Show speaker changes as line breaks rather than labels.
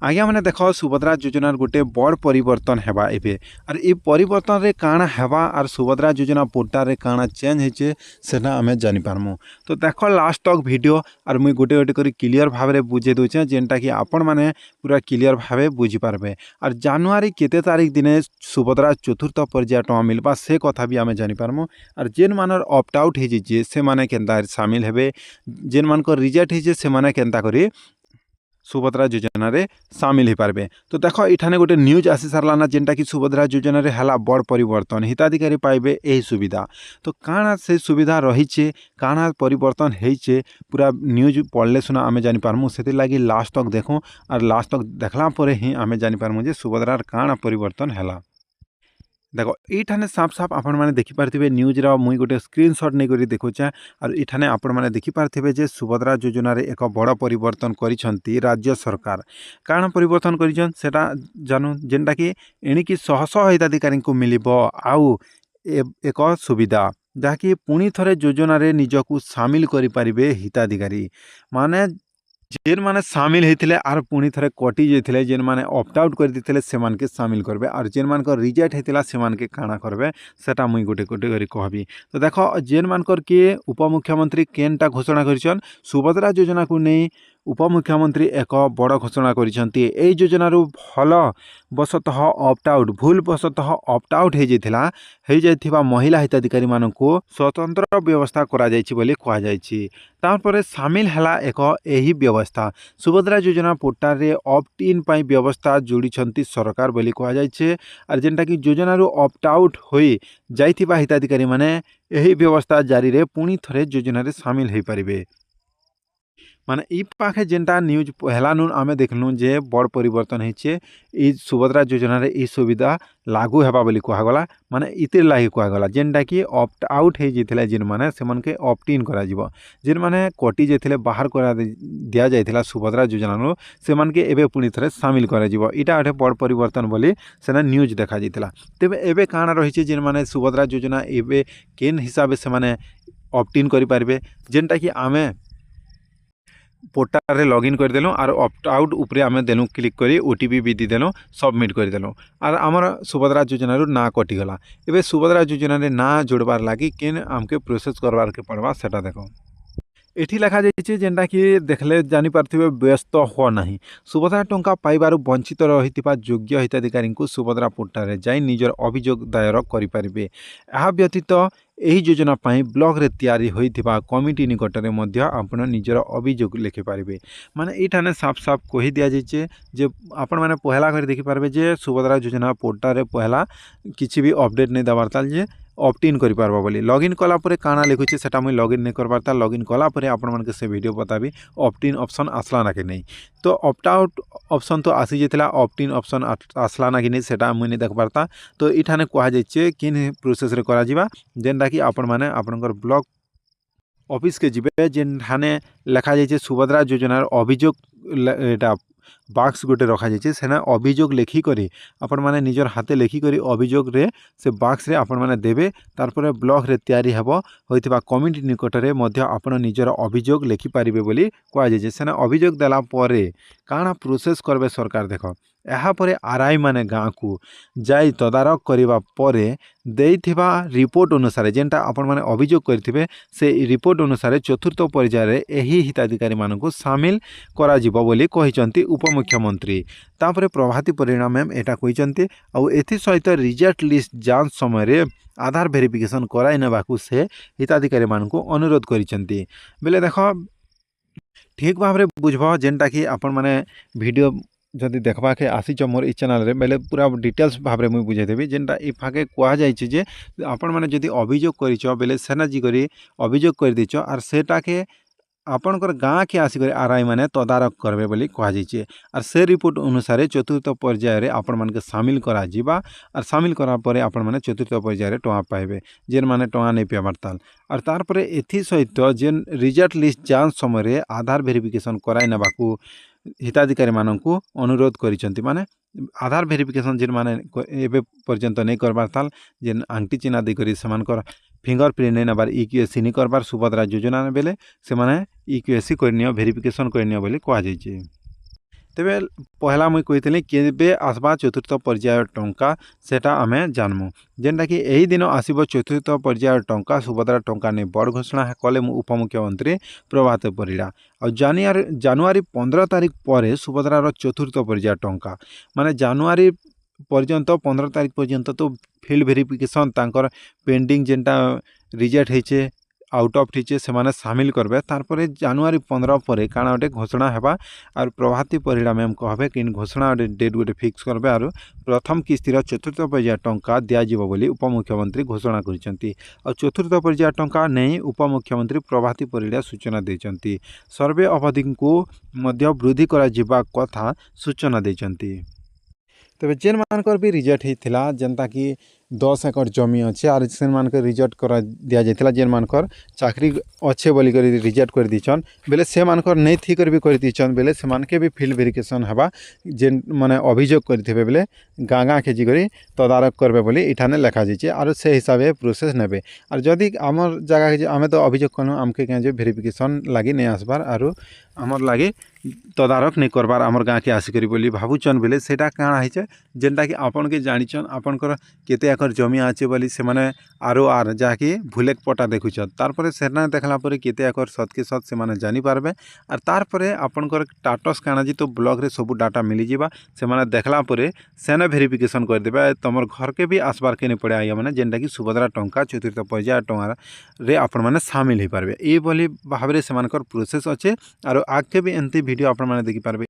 आज्ञा मैंने देख सुभद्रा योजनार गोटे बड़ परिवर्तन हेबा एबे और ये परिवर्तन रे काଣା हेबा और सुभद्रा योजना पोर्टाल रे काଣା चेंज होचे सेना आमे जानि पारमु। तो देख लास्ट तक वीडियो और मुई गोटे गोटे करी क्लियर भाव में बुझे दूचे जेनटा कि आपण माने पूरा क्लियर भाव बुझी पारबे। और जनवरी केते तारीख दिने सुभद्रा चतुर्थ पर्याय टଙ୍କା मिलबा से कथा भी आमे जानि पारमु। और जेन मानर ऑप्ट आउट हे जे से माने केनता शामिल हेबे, जेन मान को रिजेक्ट हे जे से माने केनता करी सुभद्रा योजना रे शामिल हो पारबे। तो देख इठाने गोटे न्यूज आसी सारलाना जेनटा कि सुभद्रा योजना रे हला बड़ परिवर्तन हिताधिकारी पाइबे यही सुविधा। तो काଣା से सुविधा रहीचे काଣା परिवर्तन होइचे पूरा न्यूज पढ़ले सुना आमे जानि पारमु। से लगी लास्ट तक देखूँ और लास्ट तक देखला परे ही आमे जानि पारमु जे सुभद्रार काଣା परिवर्तन हैला। देखो ये साफ साफ आपण मैंने देखिपारे न्यूज मुई गोटे स्क्रीनशॉट नहीं करी देखुचे। और ये आपण मैंने देखिपारे जे सुभद्रा योजना रे एक बड़ परिवर्तन करिसंती राज्य सरकार। कारण परिवर्तन करिसन सेटा जानू जेनटा कि एणिकी शह शह हिताधिकारी को मिलिबो आउ एक सुविधा जहाँकि पुणी थरे योजना रे निजकू सामिल करि परिबे हिताधिकारी माने जेन माने सामिल होते आर पुणी थे कटि जाते जेन माने ऑप्ट आउट कर देते से मान के सामिल करबे। और जेन मान को रिजेक्ट होता से मान के काଣା करबे सेटा मुई गोटे गोटे करी कहबी। तो देख जेन मानकर किए उपमुख्यमंत्री केनटा घोषणा करिसन सुभद्रा योजना को नहीं उपमुख्यमंत्री एक बड़ घोषणा करिसंती। एई योजना रु भल बसतः ऑप्ट आउट भूल बसतः ऑप्ट आउट हो जाइथिबा महिला हिताधिकारी मानकु स्वतंत्र व्यवस्था करा जाइछि बोली कहा जाइछि। तारपरे सामिल हला एक एही व्यवस्था सुभद्रा योजना पोर्टाल रे ऑप्ट इन पाई व्यवस्था जोड़िछंती सरकार बोली कहा जाइछे। और जेनटा कि योजना रु ऑप्ट आउट होई जाइथिबा हिताधिकारी माने एही व्यवस्था जारी रे पुणी थरे योजना रे शामिल हो पारिबे। माने ई पाखे जेनटा न्यूज पहला नुन आमे देखलु जे बड़ परिवर्तन होइछे ई सुभद्रा योजना रे ई सुविधा लागू हेबा बोली कहगला। माने इतिर लागी कहगला जेनटा कि ऑप्ट आउट हो जाइथिला जेन माने से मन के ऑप्ट इन करा जिवो जेन माने कटि जाइथिले बाहर करा दिया जाइथिला सुभद्रा योजना नु से मन के एबे पुणी थरे शामिल करा जिवो। इटा एठे बड़ परिवर्तन बोली सेना न्यूज देखा जाइथिला। तेबे एबे काଣା रहिছে जेन माने सुभद्रा योजना एबे केन हिसाब से माने ऑप्ट इन करि पारबे जेनटा कि आमे पोर्टाल रे लॉगिन कर देलु और ऑप्ट आउट उपरे आमे देलु क्लिक करी ओटीपी भी देलु सबमिट कर देलु और आमर सुभद्रा योजना रु ना कटिगला। एबे सुभद्रा योजना रे ना जोड़बार लगी केन आमके प्रोसेस करबार के पड़वा सेटा देखो एठी लिखा जाइए जेनटा कि देखले जानी पार्थिबे व्यस्त हो नहीं सुभद्रा टंका पाइबारु वंचित रहितिबा योग्य हिताधिकारी को सुभद्रा पोर्टाल रे जाई निजर अभियोग दायर करि परिबे। एहा व्यतीत एही योजना पाई ब्लॉक रे तैयारी होइथिबा कमिटी निकटरे मध्य आपण निजर अभियोग लिखि पारिबे। माने एठाने साफ साफ कहि दिया जाइए जे आपण माने पहला कर देखि पारबे जे सुभद्रा योजना पोर्टाल रे पहला किछि भी अपडेट नहीं दबार ताल जे ऑप्ट इन करि पारबा बोली लॉगिन कला परे काଣା लिखुचे सेटा मुई लॉगिन नहीं करबार ता लॉगिन कला परे आपण मानके से वीडियो बताबी ऑप्ट इन ऑप्शन आसला ना कि नहीं। तो ऑप्ट आउट ऑप्शन तो आसी जेतला ऑप्ट इन ऑप्शन आसला ना कि नहीं सेटा मुई नहीं देखबार ता। तो इठाने कहा जाइए किन प्रोसेस रे करा जिबा जेनटा कि आपण माने आपनकर ब्लॉक ऑफिस के जिबे जेनठाने लिखा जाइए सुभद्रा योजनार अभियोग एटा बॉक्स गोटे रखा जाइए सेना अभियोग लेखिकी आपण माने निजर हाथे लेखिकी अभियोग रे से बॉक्स रे आपण माने देबे। तारपरे ब्लॉक रे तैयारी हेबो होइतिबा कमिटी निकटरे मध्य आपण निजर अभियोग लेखि पारिबे बोली कहा जाइए। सेना अभियोग देला परे काଣା प्रोसेस करबे सरकार देखो यहाँ पर आरआई माने गाँव को जाई तदारक करिबा परे देइथिबा रिपोर्ट अनुसार जेनटा आपण माने अभियोग करथिबे से रिपोर्ट अनुसार चतुर्थ पर्याय रे एही हिताधिकारी मानकु शामिल करा जिवो बोली कहिसंती उपमुख्यमंत्री। तापरे प्रभाती परिणाम मैम एटा कहिसंती आ एथि सहित रिजल्ट लिस्ट जांच समय रे आधार वेरिफिकेशन कराई नेबाकु से हिताधिकारी मानकु अनुरोध करिसंती। बेले देखो ठीक भाव रे बुझबो जेनटा कि आपण माने वीडियो जदि देखबा के आसीच मोर ई चैनल रे बेले पूरा डिटेल्स भाव में मुझे बुझे देबी जेनटा ई फाके कहा जाइए जे आपण माने जदि अभियोग करिछ बेले सेना जी करी अभियोग कर दिछ और सेटा के आपणकर गाँ के आसिक आरआई माने तदारक करबे बोली कहा जाइए। और से रिपोर्ट अनुसार चतुर्थ पर्याय रे आपण मान के शामिल करा जिबा और शामिल करा परे आपण माने चतुर्थ पर्याय रे टଙ୍କା पाइबे जेन माने टଙ୍କା नहीं पेबार ताल। और तार परे एथि सहित जेन रिजल्ट लिस्ट जांच समय रे आधार वेरिफिकेशन कराई नेबाकू हिताधिकारी मानकु अनुरोध करिसंती। माने आधार वेरिफिकेशन जेन माने एबे पर्यंत नहीं करबार ताल जेन आंटी चिन्ह दे करी समानकर फिंगरप्रिंट नहीं नबार इक्यूएसी नहीं करबार सुभद्रा योजना बेले से माने इक्यूएसी करनियो वेरिफिकेशन करनियो बोली कहा जाइए। तेबे पहला मुई कही केबे आसबा चतुर्थ पर्याय टंका सेटा आमे जानमु जेनटा कि यही दिन आसब चतुर्थ पर्याय टंका सुभद्रा टंका नहीं बड़ घोषणा कले उपमुख्यमंत्री प्रभात परिड़ा और जानुआरी 15 तारिख पर सुभद्रार चतुर्थ पर्याय टंका माने जानुआरी पर्यंत 15 तारिख पर्यंत तो फिल्ड वेरिफिकेशन तांकर पेंडिंग जेनटा रिजेक्ट होइछे आउट ऑफ टीचे से माने शामिल करबे तारपरे जानुआरी 15 पर काना गोटे घोषणा हेबा और प्रभाती परिड़ा मैम कहबे कि घोषणा डेट गोटे फिक्स करबे और प्रथम किस्तिर चतुर्थ पर्याय टंका दियाजिबो बोली उपमुख्यमंत्री घोषणा करिसेंती और चतुर्थ पर्याय टंका नहीं उपमुख्यमंत्री प्रभाती परिड़ा सूचना देइचंती सर्वे अवधि को मध्य वृद्धि करा जिबा कथा सूचना देइचंती। तेबे जेन मानकर भी रिजेक्ट होता जेनता कि 10 एकड़ जमी अच्छे और से रिजेक्ट कर दिया जाता जेन मानकर चाकरी अच्छे बोली रिजेक्ट कर दीचन बेले से मानकर नहीं थी कर भी कर दीचन बेले से मानके भी फील्ड वेरिफिकेशन हेबा जेन माने अभियोग करथिबे बेले गाँ गाँ खेजी करी तदारक करबे बोली इठाने लिखा जाइए और से हिसाब से प्रोसेस नेबे और जदि आमर जगह आमे तो अभियोग कनु आमके कहीं वेरिफिकेशन लगी नहीं आसबार और आमर लगे तदारक नहीं करबार आमर गाँ के आसिक बोली भावुचन बेले सेटा काଣା है जेनटा कि आपन के जानिछन आपनकर केते एकर जमी आछे बोली से माने आर जाकि भूलेक पटा देखुछन तारपरे सेना देखला परे केते एकर सत के सत से माने जानि पारबे और तारपरे आपनकर स्टेटस काଣା जी तो ब्लॉग रे सब डाटा मिली जिबा से माने देखला परे सेना वेरिफिकेशन कर देबे तमर घर के भी आसबार के नहीं पड़े आइया माने जेनटा कि सुभद्रा टंका चतुर्थ पर्याय टंका रे आपण माने शामिल हो पारबे ए बोली भाबरे से मानकर प्रोसेस अच्छे और आगे भी एंती वीडियो आपण माने देखि पारबे।